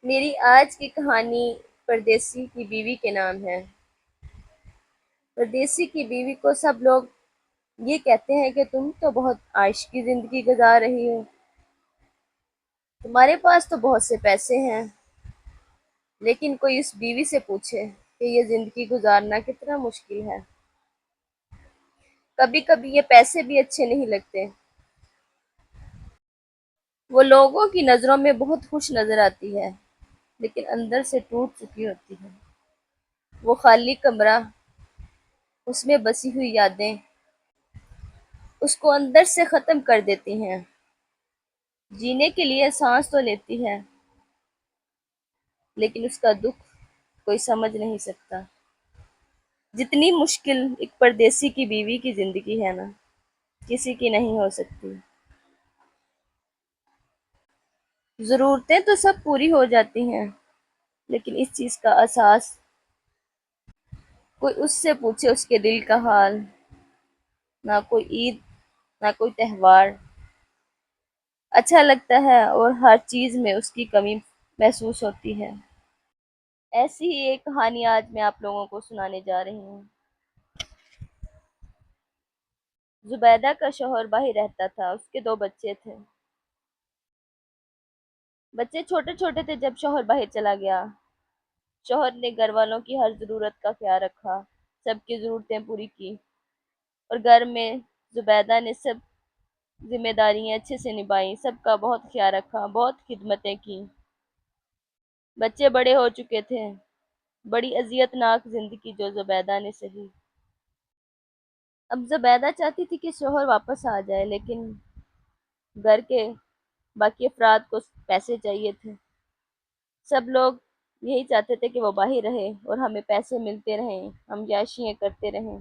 میری آج کی کہانی پردیسی کی بیوی کے نام ہے۔ پردیسی کی بیوی کو سب لوگ یہ کہتے ہیں کہ تم تو بہت عائش کی زندگی گزار رہی ہو، تمہارے پاس تو بہت سے پیسے ہیں، لیکن کوئی اس بیوی سے پوچھے کہ یہ زندگی گزارنا کتنا مشکل ہے۔ کبھی کبھی یہ پیسے بھی اچھے نہیں لگتے۔ وہ لوگوں کی نظروں میں بہت خوش نظر آتی ہے، لیکن اندر سے ٹوٹ چکی ہوتی ہے۔ وہ خالی کمرہ، اس میں بسی ہوئی یادیں اس کو اندر سے ختم کر دیتی ہیں۔ جینے کے لیے سانس تو لیتی ہے، لیکن اس کا دکھ کوئی سمجھ نہیں سکتا۔ جتنی مشکل ایک پردیسی کی بیوی کی زندگی ہے نا، کسی کی نہیں ہو سکتی۔ ضرورتیں تو سب پوری ہو جاتی ہیں، لیکن اس چیز کا احساس کوئی اس سے پوچھے اس کے دل کا حال، نہ کوئی عید، نہ کوئی تہوار اچھا لگتا ہے، اور ہر چیز میں اس کی کمی محسوس ہوتی ہے۔ ایسی ہی ایک کہانی آج میں آپ لوگوں کو سنانے جا رہی ہوں۔ زبیدہ کا شوہر باہر رہتا تھا، اس کے 2 بچے تھے۔ بچے چھوٹے چھوٹے تھے جب شوہر باہر چلا گیا۔ شوہر نے گھر والوں کی ہر ضرورت کا خیال رکھا، سب کی ضرورتیں پوری کی، اور گھر میں زبیدہ نے سب ذمہ داریاں اچھے سے نبھائیں، سب کا بہت خیال رکھا، بہت خدمتیں کی۔ بچے بڑے ہو چکے تھے۔ بڑی اذیت ناک زندگی جو زبیدہ نے سہی۔ اب زبیدہ چاہتی تھی کہ شوہر واپس آ جائے، لیکن گھر کے باقی افراد کو پیسے چاہیے تھے۔ سب لوگ یہی چاہتے تھے کہ وہ باہر رہے اور ہمیں پیسے ملتے رہیں، ہم عیاشیاں کرتے رہیں۔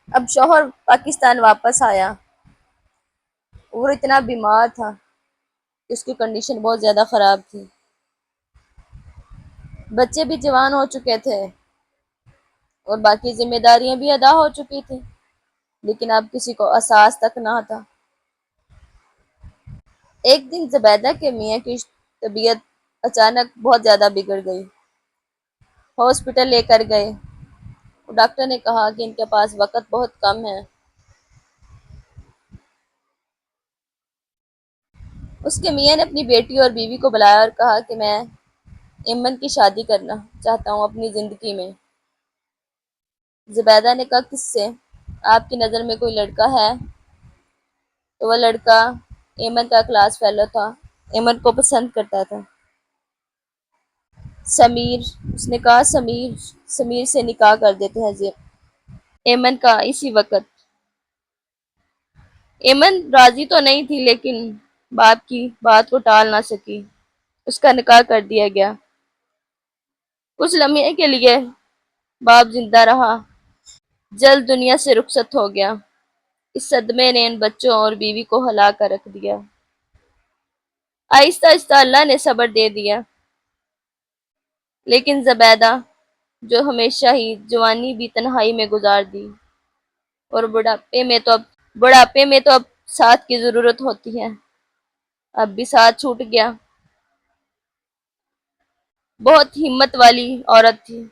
اب شوہر پاکستان واپس آیا، وہ اتنا بیمار تھا کہ اس کی کنڈیشن بہت زیادہ خراب تھی۔ بچے بھی جوان ہو چکے تھے اور باقی ذمہ داریاں بھی ادا ہو چکی تھیں، لیکن اب کسی کو احساس تک نہ تھا۔ ایک دن زبیدہ کے میاں کی طبیعت اچانک بہت زیادہ بگڑ گئی۔ ہاسپٹل لے کر گئے۔ ڈاکٹر نے کہا کہ ان کے پاس وقت بہت کم ہے۔ اس کے میاں نے اپنی بیٹی اور بیوی کو بلایا اور کہا کہ میں ایمن کی شادی کرنا چاہتا ہوں اپنی زندگی میں۔ زبیدہ نے کہا کس سے؟ آپ کی نظر میں کوئی لڑکا ہے؟ تو وہ لڑکا ایمن کا کلاس فیلو تھا، ایمن کو پسند کرتا تھا۔ سمیر، اس نے کہا سمیر سے نکاح کر دیتے ہیں ایمن کا اسی وقت۔ ایمن راضی تو نہیں تھی، لیکن باپ کی بات کو ٹال نہ سکی، اس کا نکاح کر دیا گیا۔ کچھ لمحے کے لیے باپ زندہ رہا، جلد دنیا سے رخصت ہو گیا۔ اس صدمے نے ان بچوں اور بیوی کو ہلا کر رکھ دیا۔ آہستہ آہستہ اللہ نے صبر دے دیا، لیکن زبیدہ جو ہمیشہ ہی جوانی بھی تنہائی میں گزار دی، اور بڑھاپے میں تو اب ساتھ کی ضرورت ہوتی ہے، اب بھی ساتھ چھوٹ گیا۔ بہت ہمت والی عورت تھی۔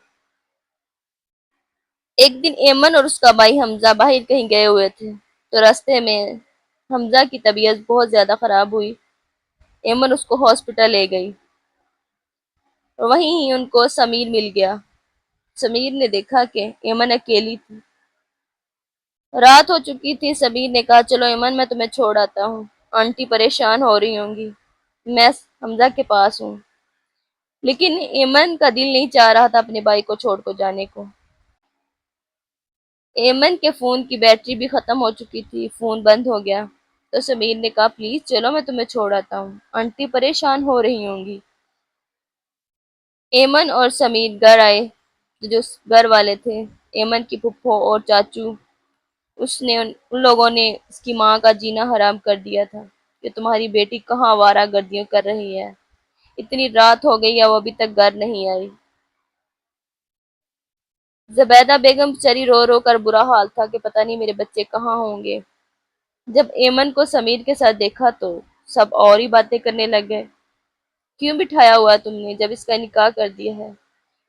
ایک دن ایمن اور اس کا بھائی حمزہ باہر کہیں گئے ہوئے تھے، تو راستے میں حمزہ کی طبیعت بہت زیادہ خراب ہوئی۔ ایمن اس کو ہاسپٹل لے گئی، اور وہیں ہی ان کو سمیر مل گیا۔ سمیر نے دیکھا کہ ایمن اکیلی تھی، رات ہو چکی تھی۔ سمیر نے کہا چلو ایمن، میں تمہیں چھوڑ آتا ہوں، آنٹی پریشان ہو رہی ہوں گی، میں حمزہ کے پاس ہوں۔ لیکن ایمن کا دل نہیں چاہ رہا تھا اپنے بھائی کو چھوڑ کو جانے کو۔ ایمن کے فون کی بیٹری بھی ختم ہو چکی تھی، فون بند ہو گیا۔ تو سمیر نے کہا پلیز چلو، میں تمہیں چھوڑ آتا ہوں، آنٹی پریشان ہو رہی ہوں گی۔ ایمن اور سمیر گھر آئے، تو جو گھر والے تھے، ایمن کی پھپھو اور چاچو، ان لوگوں نے اس کی ماں کا جینا حرام کر دیا تھا کہ تمہاری بیٹی کہاں آوارہ گردیوں کر رہی ہے، اتنی رات ہو گئی ہے وہ ابھی تک گھر نہیں آئی۔ زبیدہ بیگم بچاری رو رو کر برا حال تھا کہ پتہ نہیں میرے بچے کہاں ہوں گے۔ جب ایمن کو سمیر کے ساتھ دیکھا تو سب اور ہی باتیں کرنے لگ گئے۔ کیوں بٹھایا ہوا تم نے جب اس کا نکاح کر دیا ہے؟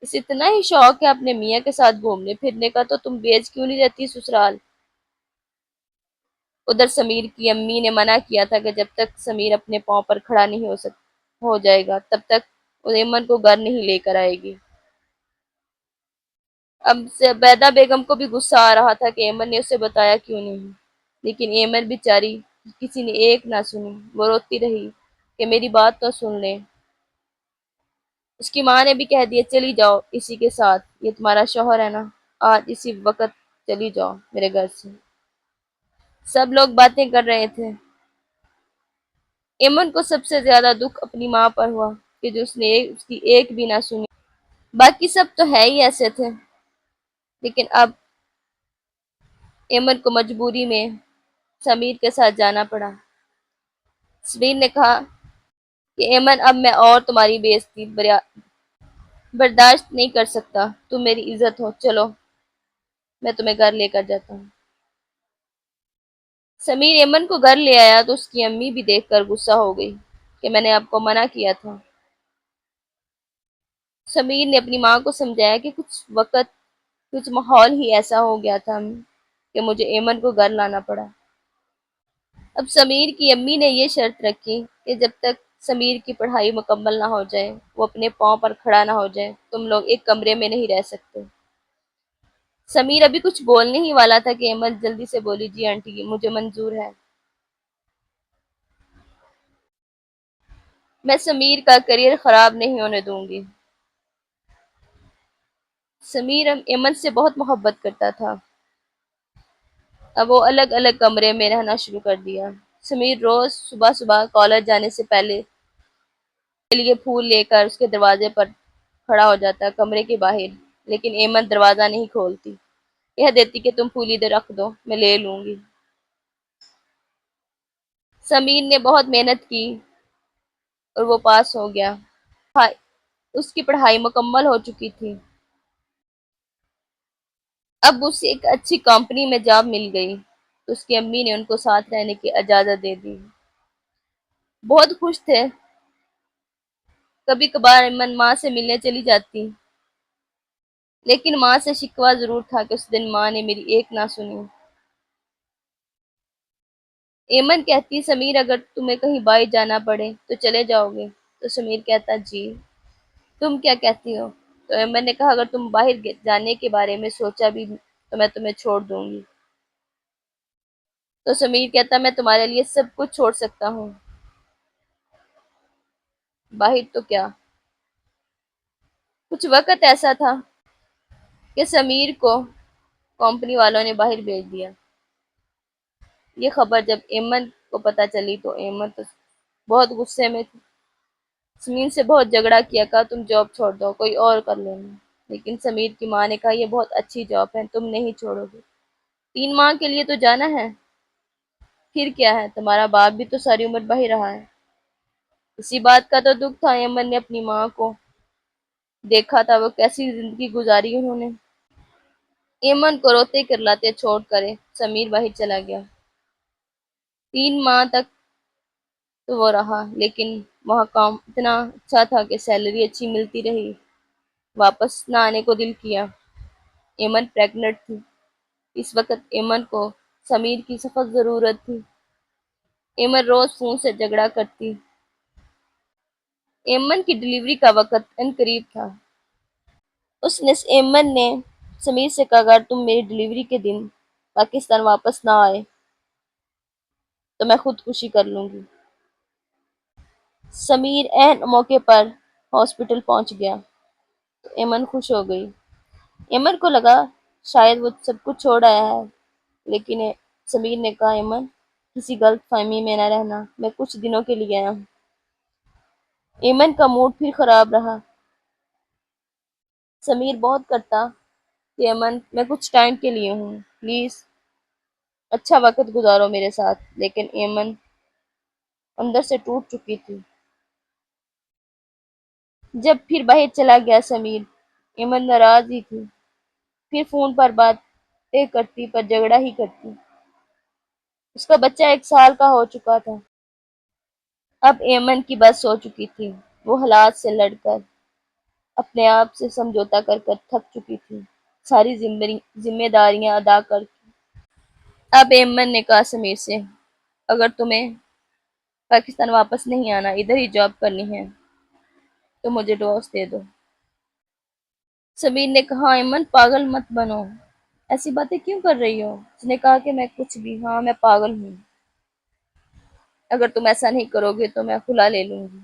اس اتنا ہی شوق ہے اپنے میاں کے ساتھ گھومنے پھرنے کا تو تم بیج کیوں نہیں رہتی سسرال؟ ادھر سمیر کی امی نے منع کیا تھا کہ جب تک سمیر اپنے پاؤں پر کھڑا نہیں ہو جائے گا تب تک وہ ایمن کو گھر نہیں لے کر آئے گی۔ اب زبیدہ بیگم کو بھی غصہ آ رہا تھا کہ ایمن نے اسے بتایا کیوں نہیں، لیکن ایمن بیچاری کسی نے ایک نہ سنی۔ وہ روتی رہی کہ میری بات تو سن لیں۔ اس کی ماں نے بھی کہہ دیا چلی جاؤ اسی کے ساتھ، یہ تمہارا شوہر ہے نا، آج اسی وقت چلی جاؤ میرے گھر سے۔ سب لوگ باتیں کر رہے تھے۔ ایمن کو سب سے زیادہ دکھ اپنی ماں پر ہوا کہ جو اس کی ایک بھی نہ سنی۔ باقی سب تو ہے ہی ایسے تھے، لیکن اب ایمن کو مجبوری میں سمیر کے ساتھ جانا پڑا۔ سمیر نے کہا کہ ایمن اب میں اور تمہاری بے عزتی برداشت نہیں کر سکتا، تم میری عزت ہو، چلو میں تمہیں گھر لے کر جاتا ہوں۔ سمیر ایمن کو گھر لے آیا تو اس کی امی بھی دیکھ کر غصہ ہو گئی کہ میں نے آپ کو منع کیا تھا۔ سمیر نے اپنی ماں کو سمجھایا کہ کچھ ماحول ہی ایسا ہو گیا تھا کہ مجھے ایمن کو گھر لانا پڑا۔ اب سمیر کی امی نے یہ شرط رکھی کہ جب تک سمیر کی پڑھائی مکمل نہ ہو جائے، وہ اپنے پاؤں پر کھڑا نہ ہو جائے، تم لوگ ایک کمرے میں نہیں رہ سکتے۔ سمیر ابھی کچھ بولنے ہی والا تھا کہ احمد جلدی سے بولی جی آنٹی مجھے منظور ہے، میں سمیر کا کریئر خراب نہیں ہونے دوں گی۔ سمیر احمد سے بہت محبت کرتا تھا۔ اب وہ الگ الگ کمرے میں رہنا شروع کر دیا۔ سمیر روز صبح صبح کالج جانے سے پہلے کے لیے پھول لے کر اس کے دروازے پر کھڑا ہو جاتا کمرے کے باہر، لیکن احمد دروازہ نہیں کھولتی، کہہ دیتی کہ تم پھول ادھر رکھ دو میں لے لوں گی۔ سمیر نے بہت محنت کی اور وہ پاس ہو گیا۔ اس کی پڑھائی مکمل ہو چکی تھی۔ اب اسے ایک اچھی کمپنی میں جاب مل گئی تو اس کی امی نے ان کو ساتھ رہنے کی اجازت دے دی۔ بہت خوش تھے۔ کبھی کبھار ایمن ماں سے ملنے چلی جاتی، لیکن ماں سے شکوہ ضرور تھا کہ اس دن ماں نے میری ایک نہ سنی۔ ایمن کہتی سمیر اگر تمہیں کہیں باہر جانا پڑے تو چلے جاؤ گے؟ تو سمیر کہتا جی، تم کیا کہتی ہو؟ تو ایمن نے کہا اگر تم باہر جانے کے بارے میں سوچا بھی تو میں تمہیں چھوڑ دوں گی۔ تو سمیر کہتا میں تمہارے لیے سب کچھ چھوڑ سکتا ہوں، باہر تو کیا۔ کچھ وقت ایسا تھا کہ سمیر کو کمپنی والوں نے باہر بھیج دیا۔ یہ خبر جب ایمن کو پتہ چلی تو ایمن تو بہت غصے میں تھی۔ سمیر سے بہت جھگڑا کیا، کہا تم جاب چھوڑ دو کوئی اور کر لینا، لیکن سمیر کی ماں نے کہا یہ بہت اچھی جاب ہے تم نہیں چھوڑو گے، 3 ماہ کے لیے تو جانا ہے، پھر کیا ہے تمہارا باپ بھی تو ساری عمر باہر رہا ہے۔ اسی بات کا تو دکھ تھا، ایمن نے اپنی ماں کو دیکھا تھا وہ کیسی زندگی گزاری انہوں نے۔ ایمن کو روتے کرلاتے چھوڑ کرے سمیر باہر چلا گیا۔ 3 ماہ تک تو وہ رہا، لیکن وہاں کام اتنا اچھا تھا کہ سیلری اچھی ملتی رہی، واپس نہ آنے کو دل کیا۔ ایمن پریگننٹ تھی، اس وقت ایمن کو سمیر کی سخت ضرورت تھی۔ ایمن روز فون سے جھگڑا کرتی۔ ایمن کی ڈیلیوری کا وقت ان قریب تھا۔ ایمن نے سمیر سے کہا اگر تم میری ڈیلیوری کے دن پاکستان واپس نہ آئے تو میں خودکشی کر لوں گی۔ سمیر عین موقع پر ہاسپٹل پہنچ گیا تو ایمن خوش ہو گئی۔ ایمن کو لگا شاید وہ سب کچھ چھوڑ آیا ہے، لیکن سمیر نے کہا ایمن کسی غلط فہمی میں نہ رہنا، میں کچھ دنوں کے لیے آیا ہوں۔ ایمن کا موڈ پھر خراب رہا۔ سمیر بہت کرتا کہ ایمن میں کچھ ٹائم کے لیے ہوں، پلیز اچھا وقت گزارو میرے ساتھ، لیکن ایمن اندر سے ٹوٹ چکی تھی۔ جب پھر باہر چلا گیا سمیر، ایمن ناراض ہی تھی، پھر فون پر باتیں کرتی پر جھگڑا ہی کرتی۔ اس کا بچہ 1 سال کا ہو چکا تھا۔ اب ایمن کی بس ہو چکی تھی۔ وہ حالات سے لڑ کر، اپنے آپ سے سمجھوتا کر کر تھک چکی تھی، ساری ذمہ داریاں ادا کر کے۔ اب ایمن نے کہا سمیر سے، اگر تمہیں پاکستان واپس نہیں آنا، ادھر ہی جاب کرنی ہے تو مجھے ڈیورس دے دو۔ سمیر نے کہا ایمن پاگل مت بنو، ایسی باتیں کیوں کر رہی ہو؟ اس نے کہا کہ میں کچھ بھی، ہاں میں پاگل ہوں، اگر تم ایسا نہیں کرو گے تو میں کھلا لے لوں گی۔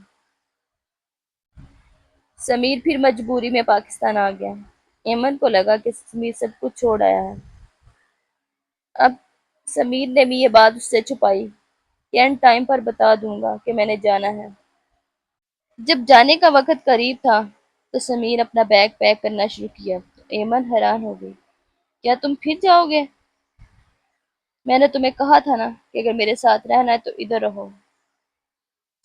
سمیر پھر مجبوری میں پاکستان آ گیا۔ ایمن کو لگا کہ سمیر سب کچھ چھوڑ آیا ہے۔ اب سمیر نے بھی یہ بات اس سے چھپائی کہ اینڈ ٹائم پر بتا دوں گا کہ میں نے جانا ہے۔ جب جانے کا وقت قریب تھا تو سمیر اپنا بیگ پیک کرنا شروع کیا تو ایمن حیران ہو گئی۔ کیا تم پھر جاؤ گے؟ میں نے تمہیں کہا تھا نا کہ اگر میرے ساتھ رہنا ہے تو ادھر رہو۔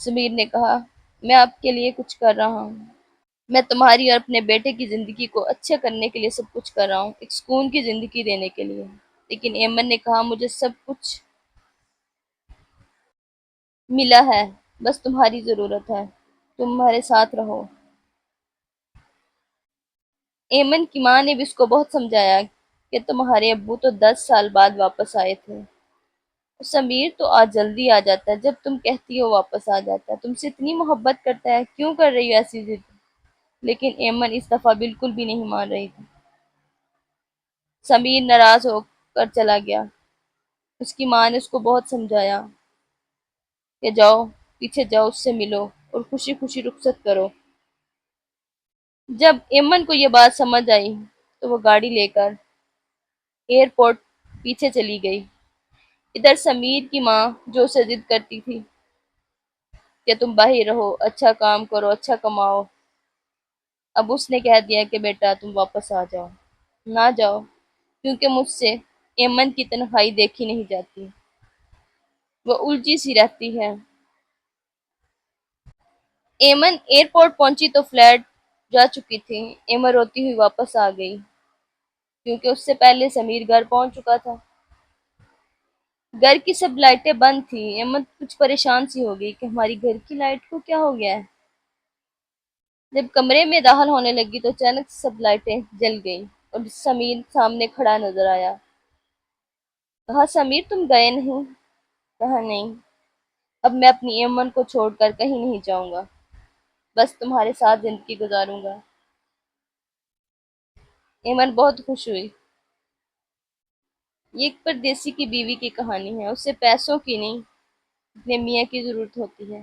سمیر نے کہا میں آپ کے لیے کچھ کر رہا ہوں، میں تمہاری اور اپنے بیٹے کی زندگی کو اچھا کرنے کے لیے سب کچھ کر رہا ہوں، ایک سکون کی زندگی دینے کے لیے۔ لیکن ایمن نے کہا مجھے سب کچھ ملا ہے، بس تمہاری ضرورت ہے، تم ہمارے ساتھ رہو۔ ایمن کی ماں نے بھی اس کو بہت سمجھایا کہ تمہارے ابو تو 10 سال بعد واپس آئے تھے، سمیر تو آج جلدی آ جاتا ہے، جب تم کہتی ہو واپس آ جاتا ہے، تم سے اتنی محبت کرتا ہے، کیوں کر رہی ہو ایسی ضد؟ لیکن ایمن اس دفعہ بالکل بھی نہیں مان رہی تھی۔ سمیر ناراض ہو کر چلا گیا۔ اس کی ماں نے اس کو بہت سمجھایا کہ جاؤ، پیچھے جاؤ، اس سے ملو اور خوشی خوشی رخصت کرو۔ جب ایمن کو یہ بات سمجھ آئی تو وہ گاڑی لے کر ایئرپورٹ پیچھے چلی گئی۔ ادھر سمیر کی ماں جو اسے ضد کرتی تھی کہ تم باہر رہو، اچھا کام کرو، اچھا کماؤ، اب اس نے کہہ دیا کہ بیٹا تم واپس آ جاؤ، نہ جاؤ، کیونکہ مجھ سے ایمن کی تنہائی دیکھی نہیں جاتی، وہ الجھی سی رہتی ہے۔ ایمن ایئرپورٹ پہنچی تو فلائٹ جا چکی تھی۔ ایمن روتی ہوئی واپس آ گئی کیونکہ اس سے پہلے سمیر گھر پہنچ چکا تھا۔ گھر کی سب لائٹیں بند تھیں۔ ایمن کچھ پریشان سی ہو گئی کہ ہماری گھر کی لائٹ کو کیا ہو گیا ہے۔ جب کمرے میں داخل ہونے لگی تو اچانک سب لائٹیں جل گئیں اور سمیر سامنے کھڑا نظر آیا۔ کہا سمیر تم گئے نہیں؟ کہا نہیں، اب میں اپنی ایمن کو چھوڑ کر کہیں نہیں جاؤں گا، بس تمہارے ساتھ زندگی گزاروں گا۔ ایمن بہت خوش ہوئی۔ یہ ایک پردیسی کی بیوی کی کہانی ہے، اسے پیسوں کی نہیں، اپنے میاں کی ضرورت ہوتی ہے۔